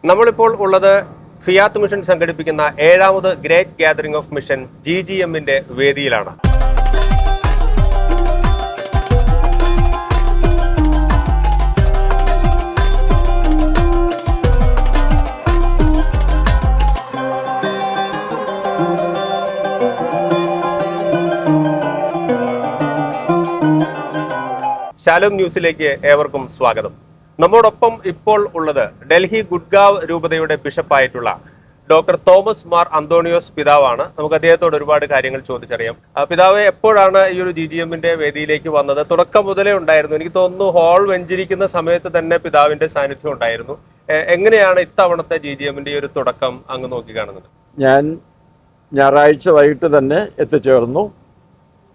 നമ്മളിപ്പോൾ ഉള്ളത് ഫിയാത്ത് മിഷൻ സംഘടിപ്പിക്കുന്ന 7ാമത് ഗ്രേറ്റ് ഗ്യാതറിംഗ് ഓഫ് മിഷൻ GGMന്റെ വേദിയിലാണ്. ശാലോം ന്യൂസിലേക്ക് ഏവർക്കും സ്വാഗതം. നമ്മോടൊപ്പം ഇപ്പോൾ ഉള്ളത് ഡൽഹി ഗുഡ്ഗാവ് രൂപതയുടെ ബിഷപ്പായിട്ടുള്ള ഡോക്ടർ തോമസ് മാർ അന്തോണിയോസ് പിതാവാണ്. നമുക്ക് അദ്ദേഹത്തോട് ഒരുപാട് കാര്യങ്ങൾ ചോദിച്ചറിയാം. പിതാവ് എപ്പോഴാണ് ഈ ഒരു GGMന്റെ വേദിയിലേക്ക് വന്നത്? തുടക്കം മുതലേ ഉണ്ടായിരുന്നു. എനിക്ക് തോന്നുന്നു ഹാൾ വെഞ്ചരിക്കുന്ന സമയത്ത് തന്നെ പിതാവിന്റെ സാന്നിധ്യം ഉണ്ടായിരുന്നു. എങ്ങനെയാണ് ഇത്തവണത്തെ GGMന്റെ ഈ ഒരു തുടക്കം അങ്ങ് നോക്കി കാണുന്നത്? ഞാൻ ഞായറാഴ്ച വൈകിട്ട് തന്നെ എത്തിച്ചേർന്നു.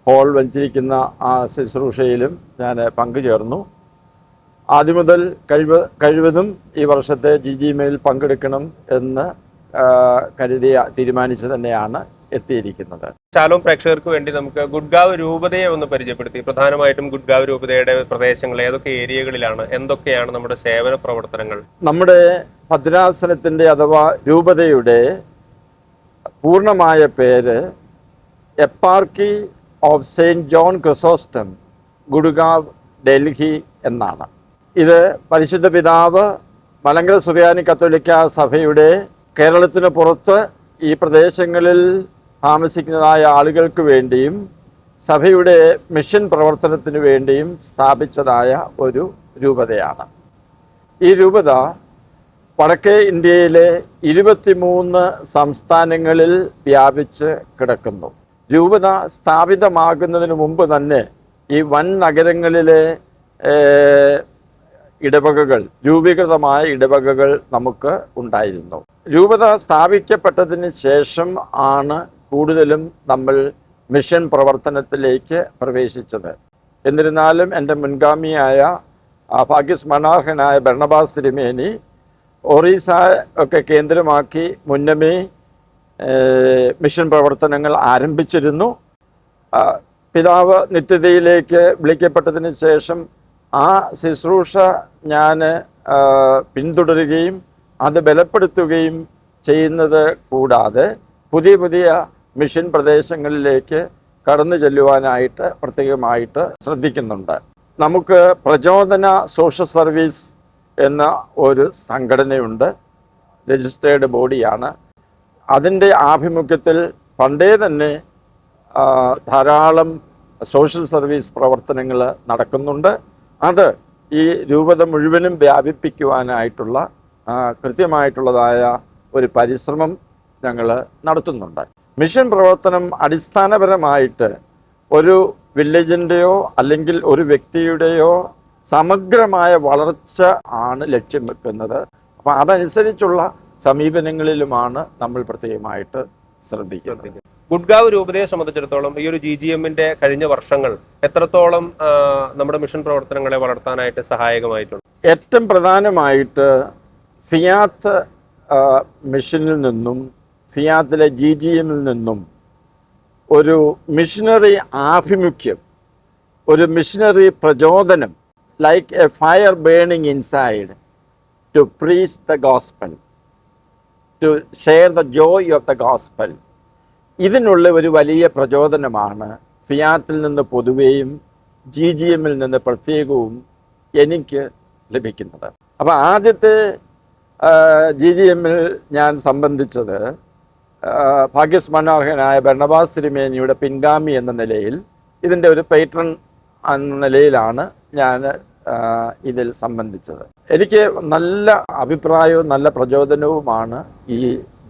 ഹോൾ വെഞ്ചരിക്കുന്ന ആ ശുശ്രൂഷയിലും ഞാൻ പങ്കുചേർന്നു. ആദ്യം മുതൽ കഴിവതും ഈ വർഷത്തെ GGMയിൽ പങ്കെടുക്കണം എന്ന് തീരുമാനിച്ച് തന്നെയാണ് എത്തിയിരിക്കുന്നത്. ശാലോം പ്രേക്ഷകർക്ക് വേണ്ടി നമുക്ക് ഗുഡ്ഗാവ് രൂപതയെ ഒന്ന് പരിചയപ്പെടുത്തി. പ്രധാനമായിട്ടും ഗുഡ്ഗാവ് രൂപതയുടെ പ്രദേശങ്ങൾ ഏതൊക്കെ ഏരിയകളിലാണ്, എന്തൊക്കെയാണ് നമ്മുടെ സേവന പ്രവർത്തനങ്ങൾ? നമ്മുടെ ഭദ്രാസനത്തിൻ്റെ അഥവാ രൂപതയുടെ പൂർണ്ണമായ പേര് eparchy of saint John Chrysostom, Gurgaon, Delhi എന്നാണ്. ഇത് പരിശുദ്ധ പിതാവ് മലങ്കര സുറിയാനി കത്തോലിക്ക സഭയുടെ കേരളത്തിന് പുറത്ത് ഈ പ്രദേശങ്ങളിൽ താമസിക്കുന്നതായ ആളുകൾക്ക് വേണ്ടിയും സഭയുടെ മിഷൻ പ്രവർത്തനത്തിന് വേണ്ടിയും സ്ഥാപിച്ചതായ ഒരു രൂപതയാണ്. ഈ രൂപത വടക്കേ ഇന്ത്യയിലെ 23 സംസ്ഥാനങ്ങളിൽ വ്യാപിച്ച് കിടക്കുന്നു. രൂപത സ്ഥാപിതമാകുന്നതിന് മുമ്പ് തന്നെ ഈ വൻ നഗരങ്ങളിലെ ഇടവകകൾ, രൂപീകൃതമായ ഇടവകകൾ നമുക്ക് ഉണ്ടായിരുന്നു. രൂപത സ്ഥാപിക്കപ്പെട്ടതിന് ശേഷം ആണ് കൂടുതലും നമ്മൾ മിഷൻ പ്രവർത്തനത്തിലേക്ക് പ്രവേശിച്ചത്. എന്നിരുന്നാലും എൻ്റെ മുൻഗാമിയായ ഭാഗ്യസ്മരണാർഹനായ ബർണബാസ് തിരുമേനി ഒറീസ ഒക്കെ കേന്ദ്രമാക്കി മുന്നമേ മിഷൻ പ്രവർത്തനങ്ങൾ ആരംഭിച്ചിരുന്നു. പിതാവ് നിത്യതയിലേക്ക് വിളിക്കപ്പെട്ടതിന് ശേഷം ആ ശുശ്രൂഷ ഞാൻ പിന്തുടരുകയും അത് ബലപ്പെടുത്തുകയും ചെയ്യുന്നത് കൂടാതെ പുതിയ പുതിയ മിഷൻ പ്രദേശങ്ങളിലേക്ക് കടന്നു ചെല്ലുവാനായിട്ട് പ്രത്യേകമായിട്ട് ശ്രദ്ധിക്കുന്നുണ്ട്. നമുക്ക് പ്രചോദന സോഷ്യൽ സർവീസ് എന്ന ഒരു സംഘടനയുണ്ട്, രജിസ്റ്റേർഡ് ബോഡിയാണ്. അതിൻ്റെ ആഭിമുഖ്യത്തിൽ പണ്ടേ തന്നെ ധാരാളം സോഷ്യൽ സർവീസ് പ്രവർത്തനങ്ങൾ നടക്കുന്നുണ്ട്. അത് ഈ രൂപത മുഴുവനും വ്യാപിപ്പിക്കുവാനായിട്ടുള്ള കൃത്യമായിട്ടുള്ളതായ ഒരു പരിശ്രമം ഞങ്ങൾ നടത്തുന്നുണ്ട്. മിഷൻ പ്രവർത്തനം അടിസ്ഥാനപരമായിട്ട് ഒരു വില്ലേജിൻ്റെയോ അല്ലെങ്കിൽ ഒരു വ്യക്തിയുടെയോ സമഗ്രമായ വളർച്ച ആണ് ലക്ഷ്യം വെക്കുന്നത്. അപ്പം അതനുസരിച്ചുള്ള സമീപനങ്ങളിലുമാണ് നമ്മൾ പ്രത്യേകമായിട്ട് ശ്രദ്ധിക്കുന്നത്. ഗുഡ്ഗാവ് രൂപതയെ സംബന്ധിച്ചിടത്തോളം ഈ ഒരു GGMന്റെ കഴിഞ്ഞ വർഷങ്ങൾ എത്രത്തോളം നമ്മുടെ മിഷൻ പ്രവർത്തനങ്ങളെ വളർത്താനായിട്ട് സഹായകമായിട്ടുണ്ട്? ഏറ്റവും പ്രധാനമായിട്ട് ഫിയാത്ത് മിഷനിൽ നിന്നും ഫിയാത്തിലെ GGMൽ നിന്നും ഒരു മിഷനറി ആഭിമുഖ്യം, ഒരു മിഷനറി പ്രചോദനം, like a fire burning inside to preach the gospel, to share the joy of the gospel, ഇതിനുള്ള ഒരു വലിയ പ്രചോദനമാണ് ഫിയാത്തിൽ നിന്ന് പൊതുവെയും GGMൽ നിന്ന് പ്രത്യേകവും എനിക്ക് ലഭിക്കുന്നത്. അപ്പോൾ ആദ്യത്തെ GGMൽ ഞാൻ സംബന്ധിച്ചത് ഭാഗ്യസ്മരണാർഹനായ ബർണബാസ് തിരുമേനിയുടെ പിൻഗാമി എന്ന നിലയിൽ, ഇതിൻ്റെ ഒരു പേട്രൺ എന്ന നിലയിലാണ് ഞാൻ ഇതിൽ സംബന്ധിച്ചത്. എനിക്ക് നല്ല അഭിപ്രായവും നല്ല പ്രചോദനവുമാണ് ഈ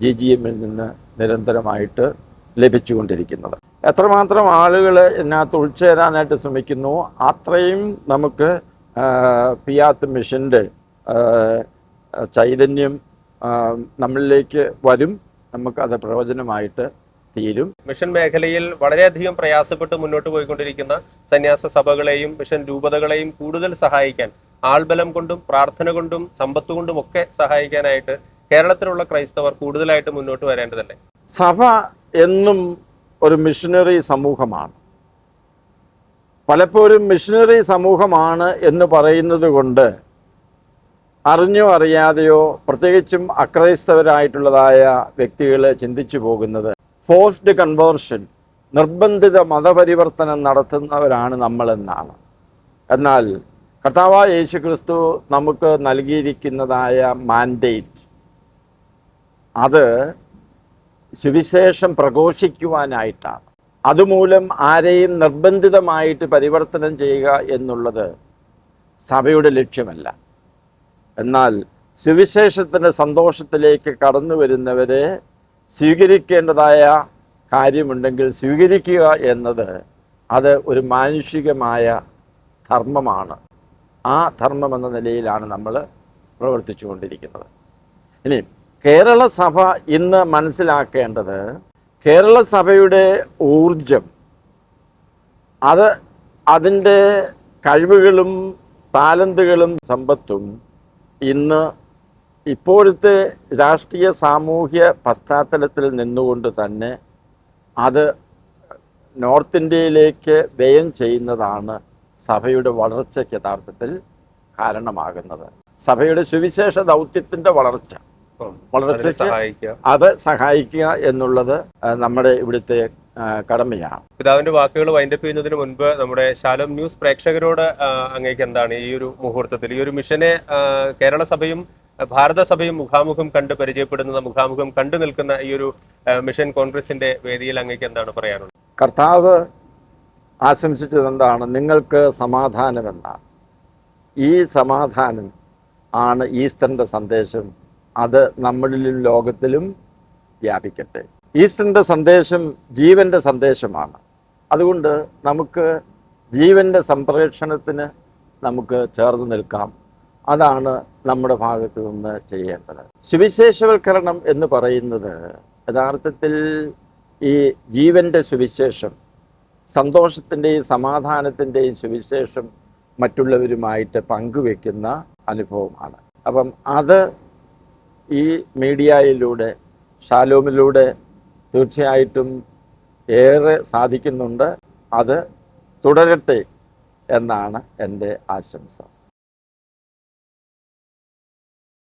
GGMൽ നിന്ന് നിരന്തരമായിട്ട് ലഭിച്ചുകൊണ്ടിരിക്കുന്നത്. എത്രമാത്രം ആളുകൾ ഇതിനകത്ത് ഉൾച്ചേരാനായിട്ട് ശ്രമിക്കുന്നു, അത്രയും നമുക്ക് ഫിയാത്ത് മിഷൻ്റെ ചൈതന്യം നമ്മളിലേക്ക് വരും, നമുക്കത് പ്രയോജനമായിട്ട് തീരും. മിഷൻ മേഖലയിൽ വളരെയധികം പ്രയാസപ്പെട്ട് മുന്നോട്ട് പോയിക്കൊണ്ടിരിക്കുന്ന സന്യാസ സഭകളെയും മിഷൻ രൂപതകളെയും കൂടുതൽ സഹായിക്കാൻ, ആൾബലം കൊണ്ടും പ്രാർത്ഥന കൊണ്ടും സമ്പത്ത് കൊണ്ടും ഒക്കെ സഹായിക്കാനായിട്ട് കേരളത്തിലുള്ള ക്രൈസ്തവർ കൂടുതലായിട്ട് മുന്നോട്ട് വരേണ്ടതല്ലേ? സഭ എന്നും ഒരു മിഷനറി സമൂഹമാണ്. പലപ്പോഴും മിഷനറി സമൂഹമാണ് എന്ന് പറയുന്നത് കൊണ്ട് അറിഞ്ഞോ അറിയാതെയോ പ്രത്യേകിച്ചും അക്രൈസ്തവരായിട്ടുള്ളതായ വ്യക്തികൾ ചിന്തിച്ചു പോകുന്നത് ഫോഴ്സ്ഡ് കൺവേർഷൻ, നിർബന്ധിത മതപരിവർത്തനം നടത്തുന്നവരാണ് നമ്മളെന്നാണ്. എന്നാൽ കർത്താവായ യേശു ക്രിസ്തു നമുക്ക് നൽകിയിരിക്കുന്നതായ മാൻഡേറ്റ് അത് സുവിശേഷം പ്രഘോഷിക്കുവാനായിട്ടാണ്. അതുമൂലം ആരെയും നിർബന്ധിതമായിട്ട് പരിവർത്തനം ചെയ്യുക എന്നുള്ളത് സഭയുടെ ലക്ഷ്യമല്ല. എന്നാൽ സുവിശേഷത്തിൻ്റെ സന്തോഷത്തിലേക്ക് കടന്നു വരുന്നവരെ സ്വീകരിക്കേണ്ടതായ കാര്യമുണ്ടെങ്കിൽ സ്വീകരിക്കുക എന്നത് അത് ഒരു മാനുഷികമായ ധർമ്മമാണ്. ആ ധർമ്മം എന്ന നിലയിലാണ് നമ്മൾ പ്രവർത്തിച്ചു കൊണ്ടിരിക്കുന്നത്. ഇനി കേരള സഭ ഇന്ന് മനസ്സിലാക്കേണ്ടത്, കേരള സഭയുടെ ഊർജം അത് അതിൻ്റെ കഴിവുകളും താലന്തുകളും സമ്പത്തും ഇന്ന് ഇപ്പോഴത്തെ രാഷ്ട്രീയ സാമൂഹ്യ പശ്ചാത്തലത്തിൽ നിന്നുകൊണ്ട് തന്നെ അത് നോർത്ത് ഇന്ത്യയിലേക്ക് വ്യയം ചെയ്യുന്നതാണ് സഭയുടെ വളർച്ചയ്ക്ക് യഥാർത്ഥത്തിൽ കാരണമാകുന്നത്. സഭയുടെ സുവിശേഷ ദൗത്യത്തിൻ്റെ വളർച്ചയ്ക്ക് അത് സഹായിക്കുക എന്നുള്ളത് നമ്മുടെ ഇവിടുത്തെ കടമയാണ്. പിതാവിന്റെ വാക്കുകൾ വൈൻഡപ്പ് ചെയ്യുന്നതിന് മുൻപ് നമ്മുടെ ശാലോം ന്യൂസ് പ്രേക്ഷകരോട് അങ്ങേക്ക് എന്താണ് ഈ ഒരു മുഹൂർത്തത്തിൽ ഈ ഒരു മിഷനെ കേരള സഭയും ഭാരത സഭയും മുഖാമുഖം കണ്ട് പരിചയപ്പെടുന്ന, മുഖാമുഖം കണ്ടു നിൽക്കുന്ന ഈ ഒരു മിഷൻ കോൺഗ്രസിന്റെ വേദിയിൽ അങ്ങേക്ക് എന്താണ് പറയാനുള്ളത്? കർത്താവ് ആശംസിച്ചത് എന്താണ്? നിങ്ങൾക്ക് സമാധാനമെന്നാണ്. ഈ സമാധാനം ആണ് ഈസ്റ്ററിൻ്റെ സന്ദേശം. അത് നമ്മളിലും ലോകത്തിലും വ്യാപിക്കട്ടെ. ഈസ്റ്ററിൻ്റെ സന്ദേശം ജീവൻ്റെ സന്ദേശമാണ്. അതുകൊണ്ട് നമുക്ക് ജീവൻ്റെ സംപ്രേഷണത്തിന് നമുക്ക് ചേർന്ന് നിൽക്കാം. അതാണ് നമ്മുടെ ഭാഗത്തു നിന്ന് ചെയ്യേണ്ടത്. സുവിശേഷവൽക്കരണം എന്ന് പറയുന്നത് യഥാർത്ഥത്തിൽ ഈ ജീവൻ്റെ സുവിശേഷം, സന്തോഷത്തിൻ്റെയും സമാധാനത്തിൻ്റെയും സുവിശേഷം മറ്റുള്ളവരുമായിട്ട് പങ്കുവെക്കുന്ന അനുഭവമാണ്. അപ്പം അത് ഈ മീഡിയയിലൂടെ, ശാലോമിലൂടെ തീർച്ചയായിട്ടും ഏറെ സാധിക്കുന്നുണ്ട്. അത് തുടരട്ടെ എന്നാണ് എൻ്റെ ആശംസ.